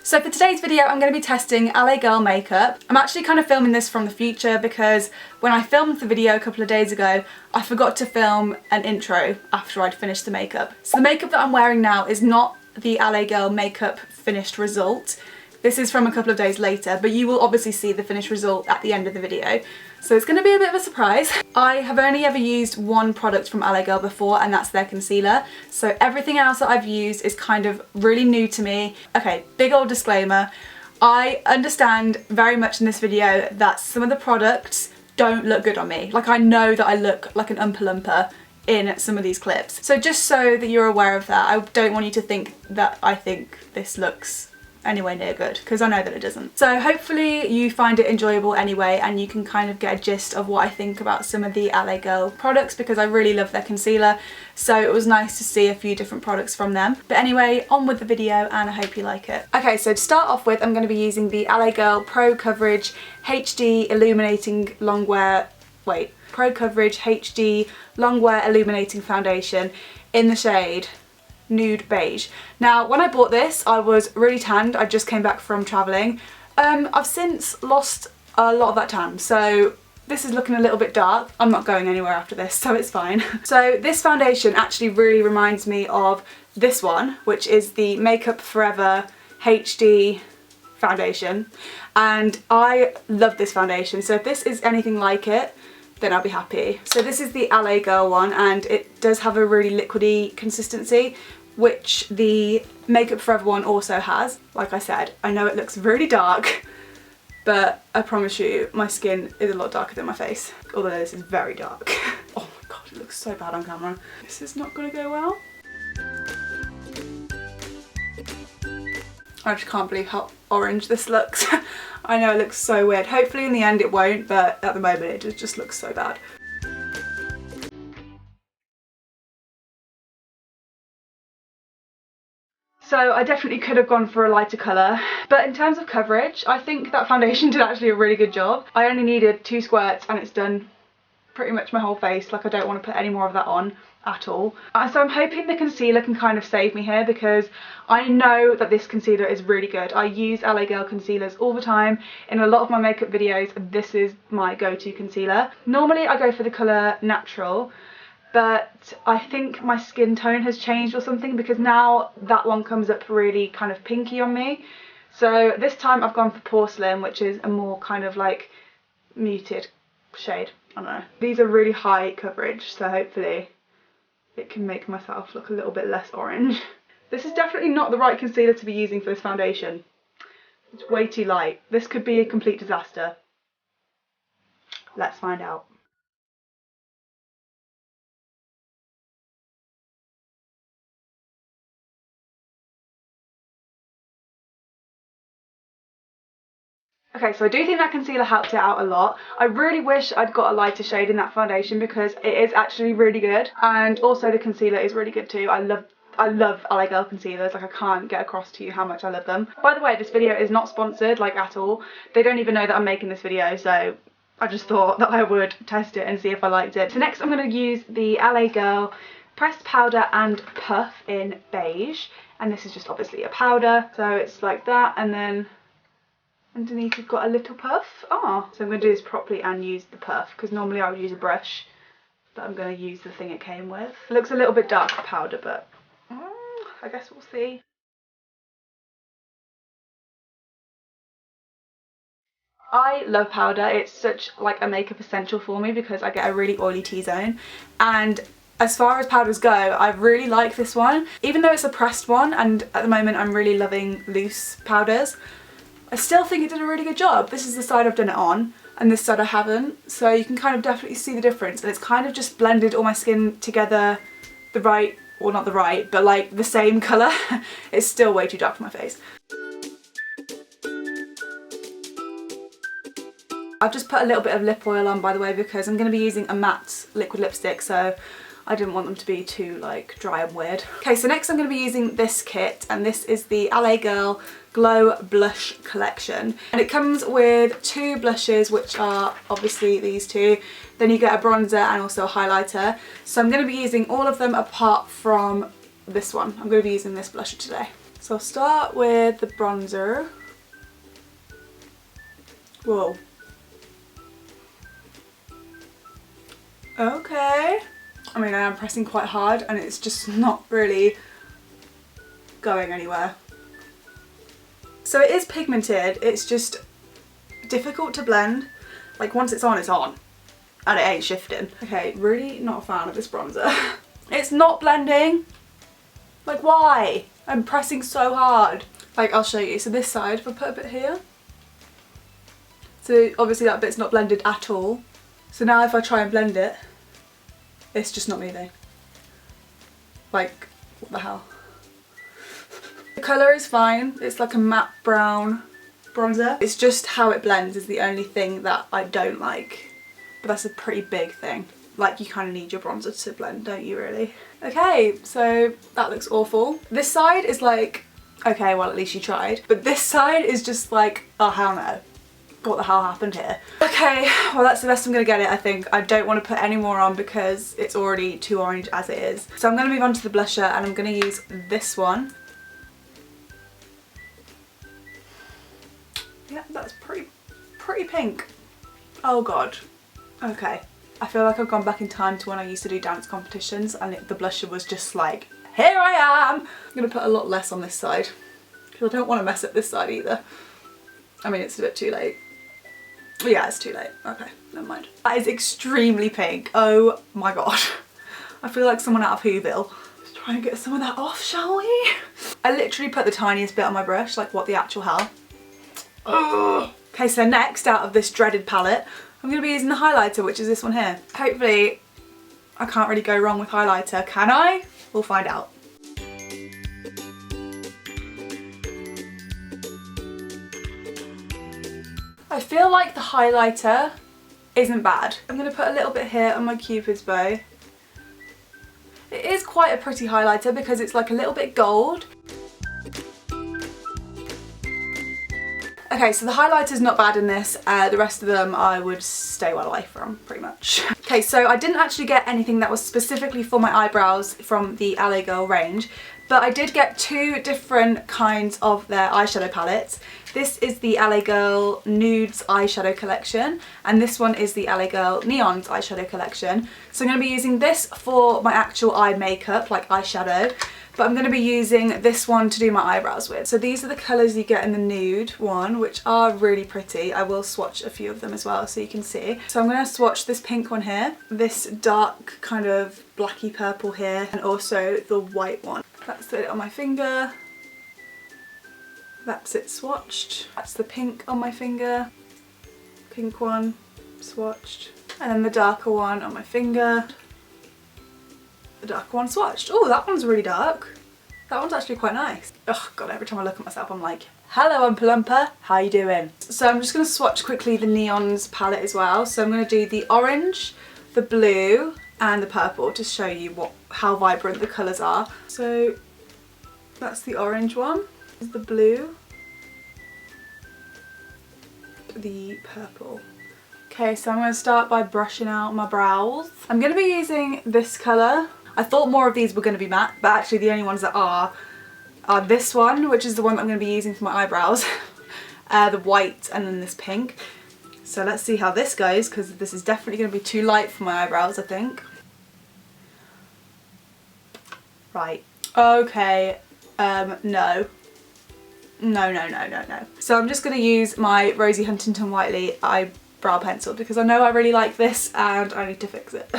So for today's video I'm going to be testing L.A.Girl makeup. I'm actually kind of filming this from the future because when I filmed the video a couple of days ago I forgot to film an intro after I'd finished the makeup. So the makeup that I'm wearing now is not the L.A.Girl makeup finished result. This is from a couple of days later, but you will obviously see the finished result at the end of the video. So it's going to be a bit of a surprise. I have only ever used one product from L.A.Girl before, and that's their concealer. So everything else that I've used is kind of really new to me. Okay, big old disclaimer. I understand very much in this video that some of the products don't look good on me. Like, I know that I look like an Oompa Loompa in some of these clips. So just so that you're aware of that, I don't want you to think that I think this looks anywhere near good, because I know that it doesn't. So hopefully you find it enjoyable anyway, and you can kind of get a gist of what I think about some of the L.A.Girl products, because I really love their concealer, so it was nice to see a few different products from them. But anyway, on with the video, and I hope you like it. Okay, so to start off with, I'm going to be using the L.A.Girl Pro Coverage HD Illuminating Longwear, Pro Coverage HD Longwear Illuminating Foundation in the shade Nude Beige. Now, when I bought this, I was really tanned. I just came back from travelling. I've since lost a lot of that tan, so this is looking a little bit dark. I'm not going anywhere after this, so it's fine. So this foundation actually really reminds me of this one, which is the Makeup Forever HD foundation, and I love this foundation, so if this is anything like it, then I'll be happy. So this is the L.A.Girl one, and it does have a really liquidy consistency, which the Makeup Forever one also has. Like I said, I know it looks really dark, but I promise you my skin is a lot darker than my face, although this is very dark. Oh my god, it looks so bad on camera. This is not gonna go well. I just can't believe how orange this looks. I know it looks so weird. Hopefully in the end it won't, but at the moment it just looks so bad. So I definitely could have gone for a lighter colour, but in terms of coverage, I think that foundation did actually a really good job. I only needed 2 squirts and it's done pretty much my whole face. Like, I don't want to put any more of that on at all. So I'm hoping the concealer can kind of save me here, because I know that this concealer is really good. I use L.A.Girl concealers all the time in a lot of my makeup videos, and this is my go-to concealer. Normally I go for the colour Natural, but I think my skin tone has changed or something, because now that one comes up really kind of pinky on me. So this time I've gone for Porcelain, which is a more kind of like muted shade. I don't know. These are really high coverage, so hopefully it can make myself look a little bit less orange. This is definitely not the right concealer to be using for this foundation. It's way too light. This could be a complete disaster. Let's find out. Okay, so I do think that concealer helped it out a lot. I really wish I'd got a lighter shade in that foundation, because it is actually really good, and also the concealer is really good too. I love L.A.Girl concealers. Like, I can't get across to you how much I love them. By the way, this video is not sponsored, like, at all. They don't even know that I'm making this video, so I just thought that I would test it and see if I liked it. So next I'm going to use the L.A.Girl Pressed Powder and Puff in Beige, and this is just obviously a powder, so it's like that, and then underneath you've got a little puff. So I'm going to do this properly and use the puff, because normally I would use a brush, but I'm going to use the thing it came with. It looks a little bit dark for powder, but I guess we'll see. I love powder. It's such like a makeup essential for me, because I get a really oily T-zone, and as far as powders go, I really like this one, even though it's a pressed one, and at the moment I'm really loving loose powders. I still think it did a really good job. This is the side I've done it on, and this side I haven't, so you can kind of definitely see the difference, and it's kind of just blended all my skin together the right, well, not the right, but like the same colour. It's still way too dark for my face. I've just put a little bit of lip oil on, by the way, because I'm going to be using a matte liquid lipstick, so I didn't want them to be too like dry and weird. Okay, so next I'm going to be using this kit, and this is the L.A.Girl Glow Blush Collection, and it comes with 2 blushes, which are obviously these 2. Then you get a bronzer and also a highlighter. So I'm going to be using all of them apart from this one. I'm going to be using this blusher today. So I'll start with the bronzer. Whoa. Okay. I mean, I am pressing quite hard and it's just not really going anywhere. So it is pigmented, it's just difficult to blend. Like once it's on, and it ain't shifting. Okay, really not a fan of this bronzer. It's not blending. Like why? I'm pressing so hard. Like I'll show you. So this side, if I put a bit here. So obviously that bit's not blended at all. So now if I try and blend it, it's just not moving. Like, what the hell? The colour is fine. It's like a matte brown bronzer. It's just how it blends is the only thing that I don't like. But that's a pretty big thing. Like you kind of need your bronzer to blend, don't you really? Okay, so that looks awful. This side is like, okay, well at least you tried. But this side is just like, oh hell no. What the hell happened here? Okay, well that's the best I'm gonna get it, I think. I don't want to put any more on because it's already too orange as it is. So I'm gonna move on to the blusher and I'm gonna use this one. Yeah, that's pretty pink. Oh god. Okay. I feel like I've gone back in time to when I used to do dance competitions and the blusher was just like, here I am! I'm gonna put a lot less on this side because I don't want to mess up this side either. I mean, it's a bit too late. Yeah, it's too late. Okay, never mind. That is extremely pink. Oh my god. I feel like someone out of Whoville. Let's try and get some of that off, shall we? I literally put the tiniest bit on my brush, like what the actual hell. Ugh. Okay, so next out of this dreaded palette, I'm going to be using the highlighter, which is this one here. Hopefully, I can't really go wrong with highlighter, can I? We'll find out. I feel like the highlighter isn't bad. I'm going to put a little bit here on my Cupid's bow. It is quite a pretty highlighter because it's like a little bit gold. Okay, so the highlighter's not bad in this. The rest of them I would stay well away from, pretty much. Okay, so I didn't actually get anything that was specifically for my eyebrows from the L.A.Girl range, but I did get two different kinds of their eyeshadow palettes. This is the L.A.Girl Nudes eyeshadow collection, and this one is the L.A.Girl Neons eyeshadow collection. So I'm going to be using this for my actual eye makeup, like eyeshadow, but I'm going to be using this one to do my eyebrows with. So these are the colours you get in the nude one, which are really pretty. I will swatch a few of them as well so you can see. So I'm going to swatch this pink one here, this dark kind of blacky purple here, and also the white one. That's it on my finger. That's it swatched. That's the pink on my finger. Pink one swatched. And then the darker one on my finger. The dark one swatched. Oh, that one's really dark. That one's actually quite nice. Oh god, every time I look at myself I'm like, hello Oompa-Loompa, how you doing? So I'm just going to swatch quickly the Neons palette as well. So I'm going to do the orange, the blue and the purple to show you how vibrant the colours are. So that's the orange one, this is the blue, the purple. Okay, so I'm going to start by brushing out my brows. I'm going to be using this colour. I thought more of these were going to be matte, but actually the only ones that are this one, which is the one that I'm going to be using for my eyebrows. The white and then this pink. So let's see how this goes, because this is definitely going to be too light for my eyebrows, I think. Right. Okay. No. No. So I'm just going to use my Rosie Huntington Whiteley eyebrow pencil because I know I really like this and I need to fix it.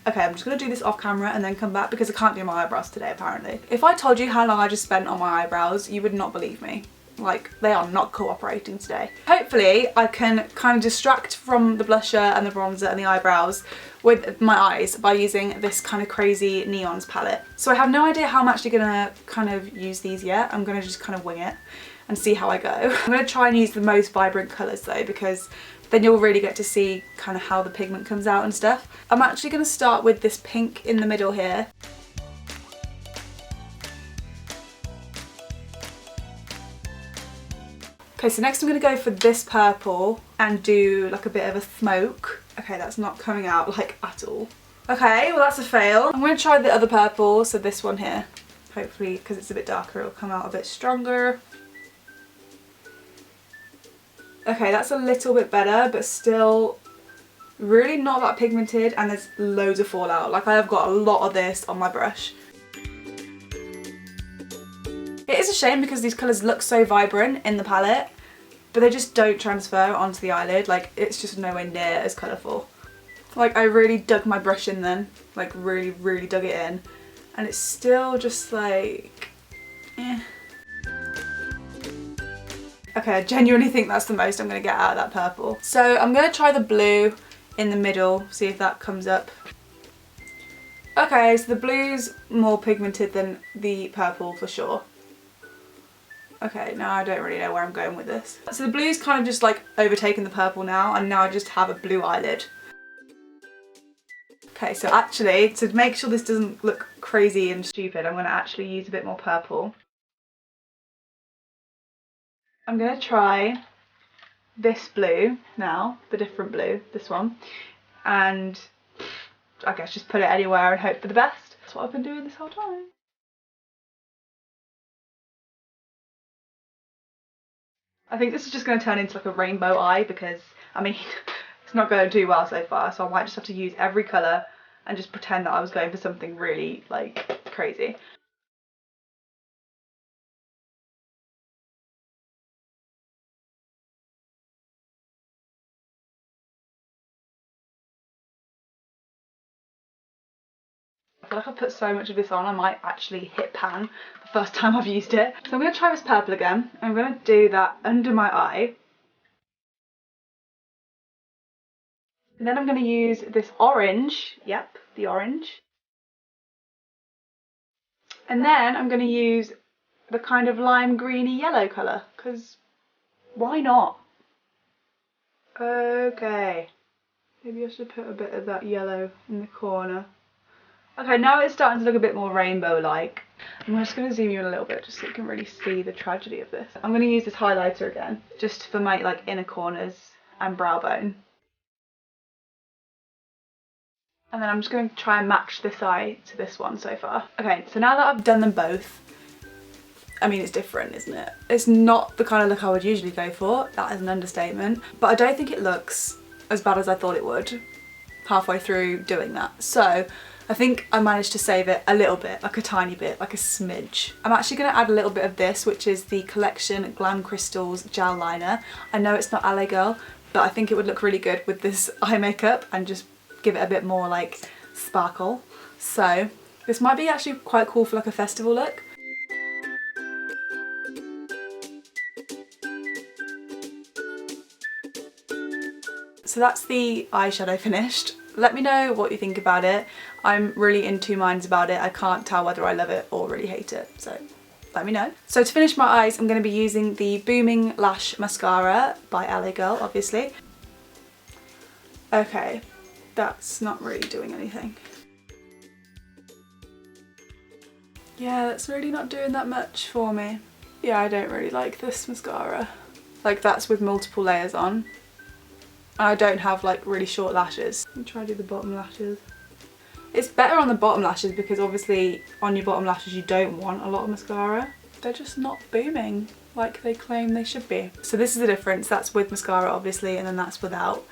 Okay, I'm just going to do this off camera and then come back because I can't do my eyebrows today apparently. If I told you how long I just spent on my eyebrows, you would not believe me. Like, they are not cooperating today. Hopefully I can kind of distract from the blusher and the bronzer and the eyebrows with my eyes by using this kind of crazy Neons palette. So I have no idea how I'm actually going to kind of use these yet. I'm going to just kind of wing it and see how I go. I'm going to try and use the most vibrant colours though, because then you'll really get to see kind of how the pigment comes out and stuff. I'm actually going to start with this pink in the middle here. Okay, so next I'm going to go for this purple and do like a bit of a smoke. Okay, that's not coming out like at all. Okay, well that's a fail. I'm going to try the other purple, so this one here. Hopefully, because it's a bit darker, it'll come out a bit stronger. Okay, that's a little bit better, but still really not that pigmented, and there's loads of fallout. Like, I have got a lot of this on my brush. It is a shame because these colours look so vibrant in the palette, but they just don't transfer onto the eyelid. Like, it's just nowhere near as colourful. Like, I really dug my brush in then, like really, really dug it in, and it's still just like, eh. Okay, I genuinely think that's the most I'm going to get out of that purple. So I'm going to try the blue in the middle, see if that comes up. Okay, so the blue's more pigmented than the purple for sure. Okay, now I don't really know where I'm going with this. So the blue's kind of just like overtaken the purple now, and now I just have a blue eyelid. Okay, so actually, to make sure this doesn't look crazy and stupid, I'm going to actually use a bit more purple. I'm going to try this blue now, the different blue, this one, and I guess just put it anywhere and hope for the best. That's what I've been doing this whole time. I think this is just going to turn into like a rainbow eye because, I mean, it's not going to do well so far, so I might just have to use every colour and just pretend that I was going for something really, like, crazy. I feel like I've put so much of this on, I might actually hit pan the first time I've used it. So I'm going to try this purple again. I'm going to do that under my eye. And then I'm going to use this orange, yep, the orange. And then I'm going to use the kind of lime greeny yellow colour, because why not? Okay, maybe I should put a bit of that yellow in the corner. Okay, now it's starting to look a bit more rainbow-like. I'm just going to zoom you in a little bit just so you can really see the tragedy of this. I'm going to use this highlighter again, just for my like inner corners and brow bone. And then I'm just going to try and match this eye to this one so far. Okay, so now that I've done them both, I mean, it's different, isn't it? It's not the kind of look I would usually go for, that is an understatement, but I don't think it looks as bad as I thought it would halfway through doing that. So I think I managed to save it a little bit, like a tiny bit, like a smidge. I'm actually going to add a little bit of this, which is the Collection Glam Crystals Gel Liner. I know it's not L.A.Girl, but I think it would look really good with this eye makeup and just give it a bit more like sparkle. So this might be actually quite cool for like a festival look. So that's the eyeshadow finished. Let me know what you think about it. I'm really in two minds about it. I can't tell whether I love it or really hate it, so let me know. So to finish my eyes, I'm going to be using the Booming Lash Mascara by L.A.Girl, obviously. Okay, that's not really doing anything. Yeah, that's really not doing that much for me. Yeah, I don't really like this mascara. Like, that's with multiple layers on. And I don't have like really short lashes. Let me try to do the bottom lashes. It's better on the bottom lashes because obviously on your bottom lashes you don't want a lot of mascara. They're just not booming like they claim they should be. So this is the difference. That's with mascara obviously, and then that's without.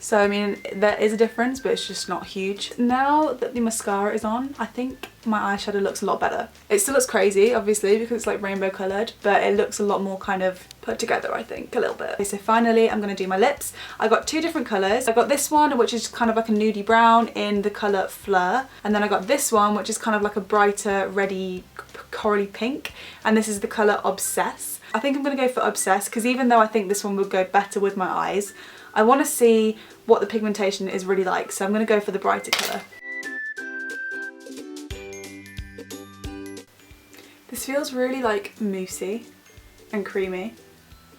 So I mean, there is a difference, but it's just not huge. Now that the mascara is on, I think my eyeshadow looks a lot better. It still looks crazy, obviously, because it's like rainbow coloured, but it looks a lot more kind of put together, I think, a little bit. Okay, so finally, I'm going to do my lips. I got two different colours. I got this one, which is kind of like a nudie brown in the colour Fleur. And then I got this one, which is kind of like a brighter, reddy, corally pink. And this is the colour Obsess. I think I'm going to go for Obsess, because even though I think this one would go better with my eyes, I want to see what the pigmentation is really like, so I'm going to go for the brighter colour. This feels really like moussey and creamy.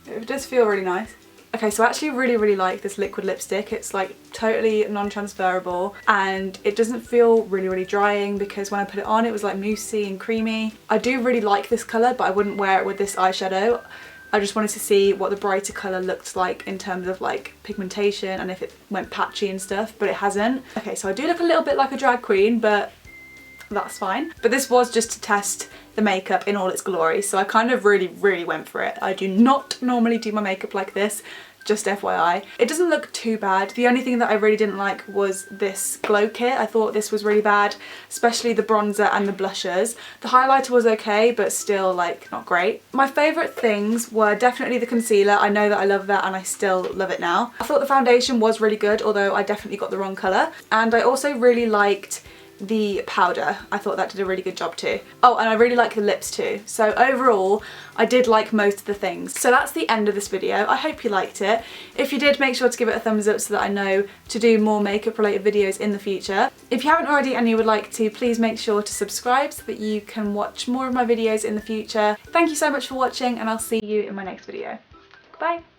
It does feel really nice. Okay, so I actually really like this liquid lipstick. It's like totally non-transferable and it doesn't feel really drying because when I put it on it was like moussey and creamy. I do really like this colour, but I wouldn't wear it with this eyeshadow. I just wanted to see what the brighter colour looked like in terms of like pigmentation and if it went patchy and stuff, but it hasn't. Okay, so I do look a little bit like a drag queen, but that's fine. But this was just to test the makeup in all its glory, so I kind of really went for it. I do not normally do my makeup like this, just FYI. It doesn't look too bad. The only thing that I really didn't like was this glow kit. I thought this was really bad, especially the bronzer and the blushers. The highlighter was okay, but still like not great. My favourite things were definitely the concealer. I know that I love that and I still love it now. I thought the foundation was really good, although I definitely got the wrong colour. And I also really liked the powder. I thought that did a really good job too. Oh, and I really like the lips too. So overall, I did like most of the things. So that's the end of this video. I hope you liked it. If you did, make sure to give it a thumbs up so that I know to do more makeup related videos in the future. If you haven't already and you would like to, please make sure to subscribe so that you can watch more of my videos in the future. Thank you so much for watching and I'll see you in my next video. Bye!